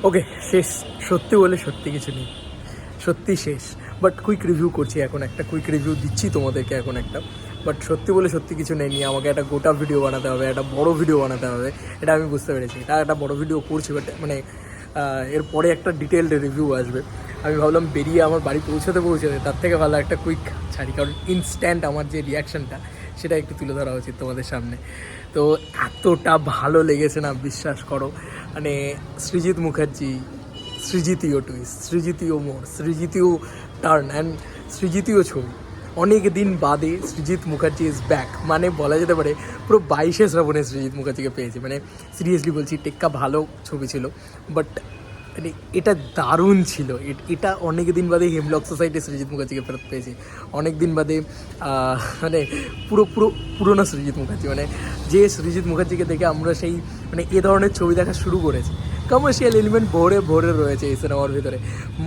ওকে, শেষ। সত্যি বলে সত্যি কিছু নেই, সত্যি শেষ। বাট কুইক রিভিউ করছি এখন, একটা কুইক রিভিউ দিচ্ছি তোমাদেরকে এখন একটা। বাট সত্যি বলে সত্যি কিছু নেই, আমাকে একটা গোটা ভিডিও বানাতে হবে, একটা বড় ভিডিও বানাতে হবে, এটা আমি বুঝতে পেরেছি। এটা একটা বড় ভিডিও করছি, বাট মানে এরপরে একটা ডিটেলড রিভিউ আসবে। আমি ভাবলাম বেরিয়ে আমার বাড়ি পৌঁছাতে তার থেকে ভালো একটা কুইক ছাড়ি, কারণ ইনস্ট্যান্ট আমার যে রিয়াকশানটা সেটা একটু তুলে ধরা উচিত তোমাদের সামনে। তো এতটা ভালো লেগেছে না, বিশ্বাস করো। মানে সৃজিত মুখার্জি, সৃজিতীয় টুইস্ট, সৃজিতীয় মোড়, সৃজিতীয় টার্ন অ্যান্ড সৃজিতীয় ছবি। অনেক দিন বাদে সৃজিত মুখার্জি ইজ ব্যাক, মানে বলা যেতে পারে পুরো 22শে শ্রাবণে সৃজিত মুখার্জিকে পেয়েছে। মানে সিরিয়াসলি বলছি, টেক্কা ভালো ছবি ছিল, বাট মানে এটা দারুণ ছিল। এটা অনেক দিন বাদে হেমলক সোসাইটি সৃজিত মুখার্জিকে ফেরত পেয়েছি, অনেক দিন বাদে। মানে পুরোনো সৃজিত মুখার্জি, মানে যে সৃজিত মুখার্জিকে দেখে আমরা সেই মানে এ ধরনের ছবি দেখা শুরু করেছি। কমার্শিয়াল এলিমেন্ট ভরে ভরে রয়েছে এই সিনেমার ভিতরে,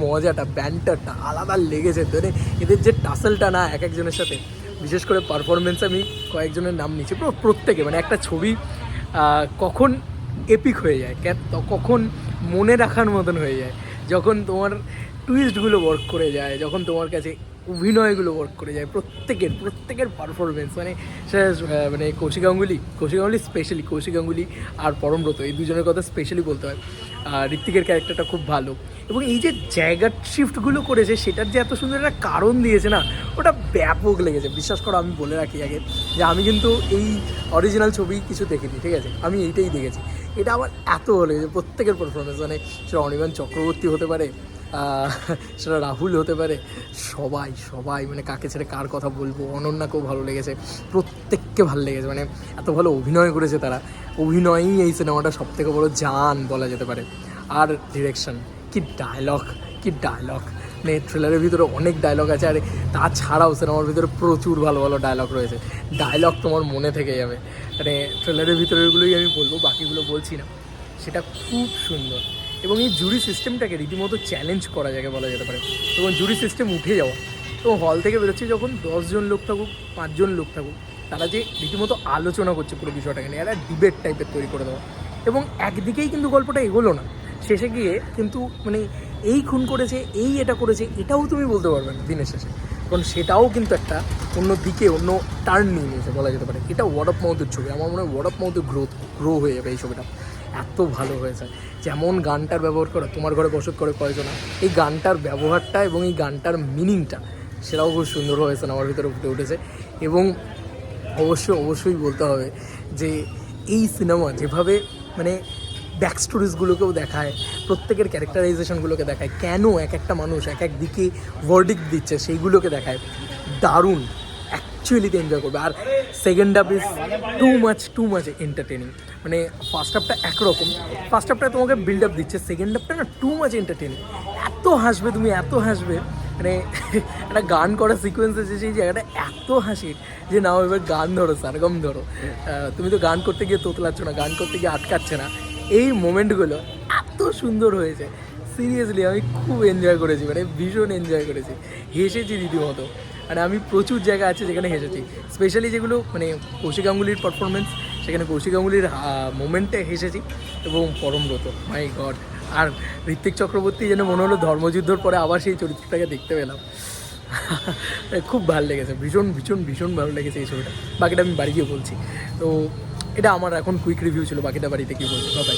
মজাটা ব্যান্টারটা আলাদা লেগেছে। মানে এদের যে টাসেলটা না এক একজনের সাথে, বিশেষ করে পারফরমেন্স আমি কয়েকজনের নাম নিচ্ছি, প্রত্যেকে মানে একটা ছবি কখন এপিক হয়ে যায়, কখন মনে রাখার মতন হয়ে যায়, যখন তোমার টুইস্টগুলো ওয়ার্ক করে যায়, যখন তোমার কাছে অভিনয়গুলো ওয়ার্ক করে যায়, প্রত্যেকের পারফরমেন্স। মানে সেটা মানে কৌশিক গাঙ্গুলি স্পেশালি কৌশিক গাঙ্গুলি আর পরমব্রত, এই দুজনের কথা স্পেশালি বলতে হয়। ঋত্বিকের ক্যারেক্টারটা খুব ভালো, এবং এই যে জায়গার শিফটগুলো করেছে সেটার যে এত সুন্দর একটা কারণ দিয়েছে না, ওটা ব্যাপক লেগেছে। বিশ্বাস করো, আমি বলে রাখি আগে যে আমি কিন্তু এই অরিজিনাল ছবি কিছু দেখিনি, ঠিক আছে, আমি এইটাই দেখেছি। এটা আমার এত ভালো লেগেছে, প্রত্যেকের পারফরমেন্স। মানে সেটা অনির্বাণ চক্রবর্তী হতে পারে, সেটা রাহুল হতে পারে, সবাই মানে কাকে ছেড়ে কার কথা বলবো, অনন্যাকেও ভালো লেগেছে, প্রত্যেককে ভালো লেগেছে। মানে এত ভালো অভিনয় করেছে তারা, অভিনয়ই এই সিনেমাটা সবথেকে বড় জান বলা যেতে পারে। আর ডিরেকশন, কি ডায়লগ মানে ট্রেলারের ভিতরে অনেক ডায়লগ আছে, আর তাছাড়াও সিনেমার ভিতরে প্রচুর ভালো ভালো ডায়লগ রয়েছে। ডায়লগ তোমার মনে থেকে যাবে। মানে ট্রেলারের ভিতরেরগুলোই আমি বলবো, বাকিগুলো বলছি না। সেটা খুব সুন্দর, এবং এই জুরি সিস্টেমটাকে রীতিমতো চ্যালেঞ্জ করা যাকে বলা যেতে পারে। এবং জুরি সিস্টেম উঠে যাওয়া, তো হল থেকে বেরোচ্ছে যখন 10 জন লোক থাকুক, 5 জন লোক থাকুক, তারা যে রীতিমতো আলোচনা করছে পুরো বিষয়টাকে নিয়ে, একটা ডিবেট টাইপের তৈরি করে দেওয়া। এবং একদিকেই কিন্তু গল্পটা এগোলো না, শেষে গিয়ে কিন্তু মানে এই খুন করেছে, এই এটা করেছে, এটাও তুমি বলতে পারবে না দিনের শেষে, কারণ সেটাও কিন্তু একটা অন্য দিকে অন্য টার্ন নিয়ে নিয়েছে বলা যেতে পারে। এটা ওয়ার্ড অফ মাউথের ছবি, আমার মনে হয় ওয়ার্ড অফ মাউথের গ্রো হয়ে যাবে এই ছবিটা। এত ভালো হয়েছে। যেমন গানটার ব্যবহার করা, তোমার ঘরে বসত করে কয়জনা, এই গানটার ব্যবহারটা এবং এই গানটার মিনিংটা, সেটাও খুব সুন্দর হয়েছে, আমার ভিতরে ফুটে উঠেছে। এবং অবশ্যই বলতে হবে যে এই সিনেমা যেভাবে মানে ব্যাক স্টোরিজগুলোকেও দেখায়, প্রত্যেকের ক্যারেক্টারাইজেশনগুলোকে দেখায়, কেন এক একটা মানুষ এক এক দিকে ভার্ডিক্ট দিচ্ছে সেইগুলোকে দেখায়, দারুণ। অ্যাকচুয়ালিতে এনজয় করবে। আর second half is too much entertaining. মানে ফার্স্ট হাফটা একরকম, ফার্স্ট হাফটা তোমাকে বিল্ড আপ দিচ্ছে, সেকেন্ড হাফটা না টু মাচ এন্টারটেনিং। এত হাসবে তুমি, এত হাসবে। মানে একটা গান করার সিকোয়েন্স আছে, সেই জায়গাটা এত হাসির যে নাও এবার গান ধরো, সারগম ধরো। তুমি তো গান করতে গিয়ে তোতলাচ্ছ না, গান করতে গিয়ে আটকাচ্ছে না। এই মোমেন্টগুলো এত সুন্দর হয়েছে, সিরিয়াসলি আমি খুব এনজয় করেছি, মানে ভীষণ এনজয় করেছি, হেসেছি রীতিমতো। মানে আমি প্রচুর জায়গা আছে যেখানে হেসেছি, স্পেশালি যেগুলো মানে কৌশিক গাঙ্গুলির পারফরমেন্স, সেখানে কৌশিক গাঙ্গুলির মোমেন্টে হেসেছি। এবং পরমব্রত, মাই গড। আর ঋত্বিক চক্রবর্তী যেন মনে হলো ধর্মযুদ্ধর পরে আবার সেই চরিত্রটাকে দেখতে পেলাম। খুব ভালো লেগেছে, ভীষণ ভালো লেগেছে এই ছবিটা। বাকিটা আমি বাড়ি গিয়ে বলছি। তো এটা আমার এখন কুইক রিভিউ ছিল, বাকিটা বাড়িতে কী বলছি, বাই।